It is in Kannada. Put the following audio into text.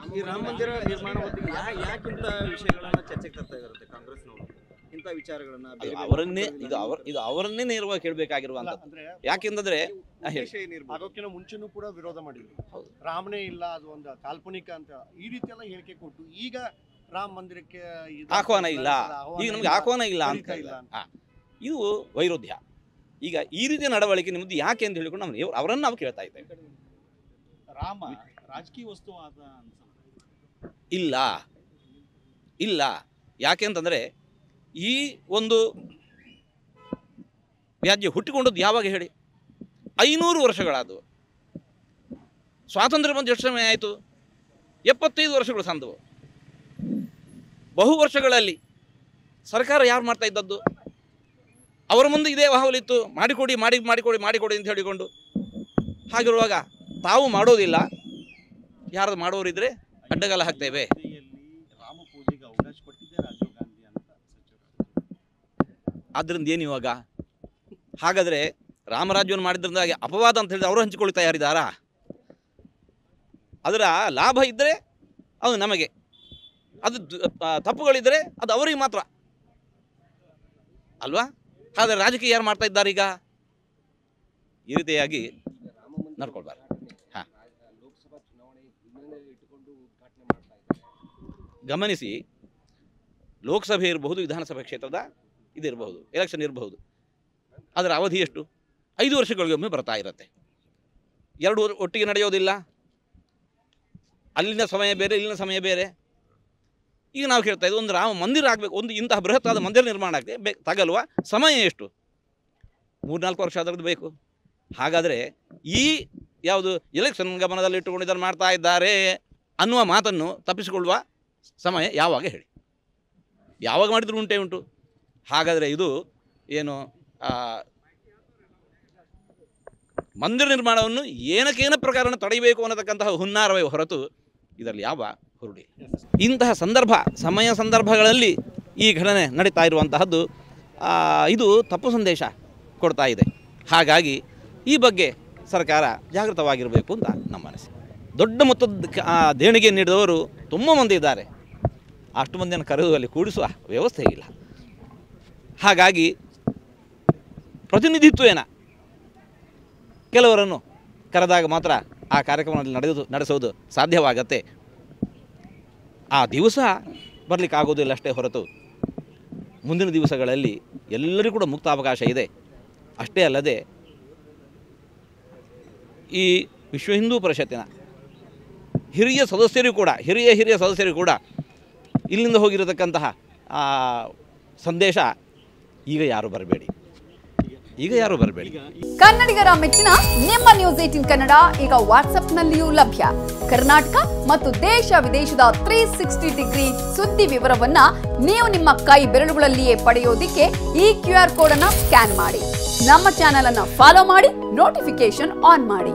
ಈ ರಾಮ ಮಂದಿರ ನಿರ್ಮಾಣ ಹೊತ್ತಿಗೆ ಯಾಕಿಂತ ವಿಷಯಗಳನ್ನ ಚರ್ಚೆಗೆ ತರ್ತಾ ಇರುತ್ತೆ ಕಾಂಗ್ರೆಸ್ನವರು? ಇಂಥ ವಿಚಾರಗಳನ್ನ ಅವರನ್ನೇ ನೇರವಾಗಿ ಕೇಳಬೇಕಾಗಿರುವಂಥದ್ದು. ಯಾಕೆಂದ್ರೆ ಅದಕ್ಕಿಂತ ಮುಂಚೆನೂ ಕೂಡ ವಿರೋಧ ಮಾಡಿದ್ರು. ರಾಮನೇ ಇಲ್ಲ, ಅದು ಒಂದು ಕಾಲ್ಪನಿಕ ಅಂತ ಈ ರೀತಿ ಎಲ್ಲ ಹೇಳಿಕೆ ಕೊಟ್ಟು ಈಗ ರಾಮ ಮಂದಿರಕ್ಕೆ ಆಹ್ವಾನ ಇಲ್ಲ, ಈಗ ನಮ್ಗೆ ಆಹ್ವಾನ ಇಲ್ಲ ಅಂತ ಇಲ್ಲ. ಇದು ವೈರುಧ್ಯ. ಈಗ ಈ ರೀತಿಯ ನಡವಳಿಕೆ ನಿಮ್ಮದು ಯಾಕೆ ಅಂತ ಹೇಳಿಕೊಂಡು ನಾವು ಅವರನ್ನು ನಾವು ಕೇಳ್ತಾ ಇದ್ದೇವೆ. ರಾಮ ರಾಜಕೀಯ ವಸ್ತು ಇಲ್ಲ ಇಲ್ಲ. ಯಾಕೆ ಅಂತಂದರೆ ಈ ಒಂದು ವ್ಯಾಜ್ಯ ಹುಟ್ಟಿಕೊಂಡದ್ದು ಯಾವಾಗ ಹೇಳಿ? 500 ವರ್ಷಗಳಾದವು. ಸ್ವಾತಂತ್ರ್ಯ ಬಂದು ಎಷ್ಟು ಸಮಯ ಆಯಿತು? 75 ವರ್ಷಗಳು ಸಂದವು. ಬಹು ವರ್ಷಗಳಲ್ಲಿ ಸರ್ಕಾರ ಯಾರು ಮಾಡ್ತಾ ಇದ್ದದ್ದು? ಅವರ ಮುಂದೆ ಇದೇ ವಾಹವಲಿತ್ತು, ಮಾಡಿಕೊಡಿ ಮಾಡಿಕೊಡಿ ಅಂತ ಹೇಳಿಕೊಂಡು. ಹಾಗಿರುವಾಗ ತಾವು ಮಾಡೋದಿಲ್ಲ, ಯಾರು ಮಾಡೋರಿದ್ರೆ ಅಡ್ಡಗಾಲ ಹಾಕ್ತೇವೆ. ರಾಮ ಪೂಜೆಗೆ ಅವಕಾಶ ಕೊಟ್ಟಿದ್ದೆ ರಾಜೀವ್ ಗಾಂಧಿ ಅಂತ ಆದ್ದರಿಂದ ಏನು ಇವಾಗ? ಹಾಗಾದರೆ ರಾಮರಾಜ್ಯವನ್ನು ಮಾಡಿದ್ರಿಂದಾಗಿ ಅಪವಾದ ಅಂತ ಹೇಳಿದ್ರೆ ಅವರು ಹಂಚಿಕೊಳ್ತಾ ಯಾರಿದ್ದಾರಾ? ಅದರ ಲಾಭ ಇದ್ದರೆ ಅದು ನಮಗೆ, ಅದು ತಪ್ಪುಗಳಿದ್ದರೆ ಅದು ಅವರಿಗೆ ಮಾತ್ರ ಅಲ್ವಾ? ಆದರೆ ರಾಜಕೀಯ ಯಾರು ಮಾಡ್ತಾ ಇದ್ದಾರೆ ಈಗ? ಈ ರೀತಿಯಾಗಿ ನಡ್ಕೊಳ್ಬಾರ್ದು. ಗಮನಿಸಿ, ಲೋಕಸಭೆ ಇರಬಹುದು, ವಿಧಾನಸಭೆ ಕ್ಷೇತ್ರದ ಇದಿರಬಹುದು, ಎಲೆಕ್ಷನ್ ಇರಬಹುದು. ಅದರ ಅವಧಿ ಎಷ್ಟು? 5 ವರ್ಷಗಳಿಗೊಮ್ಮೆ ಬರ್ತಾ ಇರುತ್ತೆ. 2 ಒಟ್ಟಿಗೆ ನಡೆಯೋದಿಲ್ಲ. ಅಲ್ಲಿನ ಸಮಯ ಬೇರೆ, ಇಲ್ಲಿನ ಸಮಯ ಬೇರೆ. ಈಗ ನಾವು ಕೇಳ್ತಾ ಇದ್ದೀವಿ, ಒಂದು ರಾಮ ಮಂದಿರ ಆಗಬೇಕು, ಒಂದು ಇಂತಹ ಬೃಹತ್ತಾದ ಮಂದಿರ ನಿರ್ಮಾಣ ಆಗಕ್ಕೆ ತಗಲ್ವ ಸಮಯ ಎಷ್ಟು? 3-4 ವರ್ಷ ಅದರದ್ದು ಬೇಕು. ಹಾಗಾದರೆ ಈ ಯಾವುದು ಎಲೆಕ್ಷನ್ ಗಮನದಲ್ಲಿ ಇಟ್ಟುಕೊಂಡು ಇದನ್ನು ಮಾಡ್ತಾ ಇದ್ದಾರೆ ಅನ್ನುವ ಮಾತನ್ನು ತಪ್ಪಿಸಿಕೊಳ್ಳುವ ಸಮಯ ಯಾವಾಗ ಹೇಳಿ? ಯಾವಾಗ ಮಾಡಿದರೂ ಉಂಟು. ಹಾಗಾದರೆ ಇದು ಏನು ಮಂದಿರ ನಿರ್ಮಾಣವನ್ನು ಏನಕ್ಕೇನ ಪ್ರಕಾರನ ತಡೆಯಬೇಕು ಅನ್ನತಕ್ಕಂತಹ ಹುನ್ನಾರವೇ ಹೊರತು ಇದರಲ್ಲಿ ಯಾವ ಹುರುಳಿ? ಇಂತಹ ಸಮಯ ಸಂದರ್ಭಗಳಲ್ಲಿ ಈ ಘಟನೆ ನಡೀತಾ ಇರುವಂತಹದ್ದು ಇದು ತಪ್ಪು ಸಂದೇಶ ಕೊಡ್ತಾ ಇದೆ. ಹಾಗಾಗಿ ಈ ಬಗ್ಗೆ ಸರ್ಕಾರ ಜಾಗೃತವಾಗಿರಬೇಕು ಅಂತ ನಮ್ಮ ಅನಿಸಿಕೆ. ದೊಡ್ಡ ಮೊತ್ತದ ದೇಣಿಗೆ ನೀಡಿದವರು ತುಂಬ ಮಂದಿ ಇದ್ದಾರೆ. ಅಷ್ಟು ಮಂದಿಯನ್ನು ಕರೆದುವಲ್ಲಿ ಕೂಡಿಸುವ ವ್ಯವಸ್ಥೆ ಇಲ್ಲ. ಹಾಗಾಗಿ ಪ್ರತಿನಿಧಿತ್ವೇನ ಕೆಲವರನ್ನು ಕರೆದಾಗ ಮಾತ್ರ ಆ ಕಾರ್ಯಕ್ರಮದಲ್ಲಿ ನಡೆಸೋದು ಸಾಧ್ಯವಾಗತ್ತೆ. ಆ ದಿವಸ ಬರಲಿಕ್ಕಾಗೋದಿಲ್ಲ ಅಷ್ಟೇ ಹೊರತು ಮುಂದಿನ ದಿವಸಗಳಲ್ಲಿ ಎಲ್ಲರಿಗೂ ಕೂಡ ಮುಕ್ತ ಅವಕಾಶ ಇದೆ. ಅಷ್ಟೇ ಅಲ್ಲದೆ ಈ ವಿಶ್ವ ಹಿಂದೂ ಪರಿಷತ್ತಿನ ಹಿರಿಯ ಸದಸ್ಯರು ಕೂಡ ಇಲ್ಲಿಂದ ಹೋಗಿರತಕ್ಕಂತಹ ಸಂದೇಶ ಈಗ ಯಾರು ಬರಬೇಡಿ. ಕನ್ನಡಿಗರ ಮೆಚ್ಚಿನ ನಿಮ್ಮ ನ್ಯೂಸ್ 18 ಕನ್ನಡ ಈಗ ವಾಟ್ಸ್ಆಪ್ನಲ್ಲಿಯೂ ಲಭ್ಯ. ಕರ್ನಾಟಕ ಮತ್ತು ದೇಶ ವಿದೇಶದ 360 ಡಿಗ್ರಿ ಸುದ್ದಿ ವಿವರವನ್ನ ನೀವು ನಿಮ್ಮ ಕೈ ಬೆರಳುಗಳಲ್ಲಿಯೇ ಪಡೆಯೋದಿಕ್ಕೆ ಈ QR ಕೋಡ್ ಅನ್ನು ಸ್ಕ್ಯಾನ್ ಮಾಡಿ. ನಮ್ಮ ಚಾನೆಲ್ ಅನ್ನು ಫಾಲೋ ಮಾಡಿ, ನೋಟಿಫಿಕೇಶನ್ ಆನ್ ಮಾಡಿ.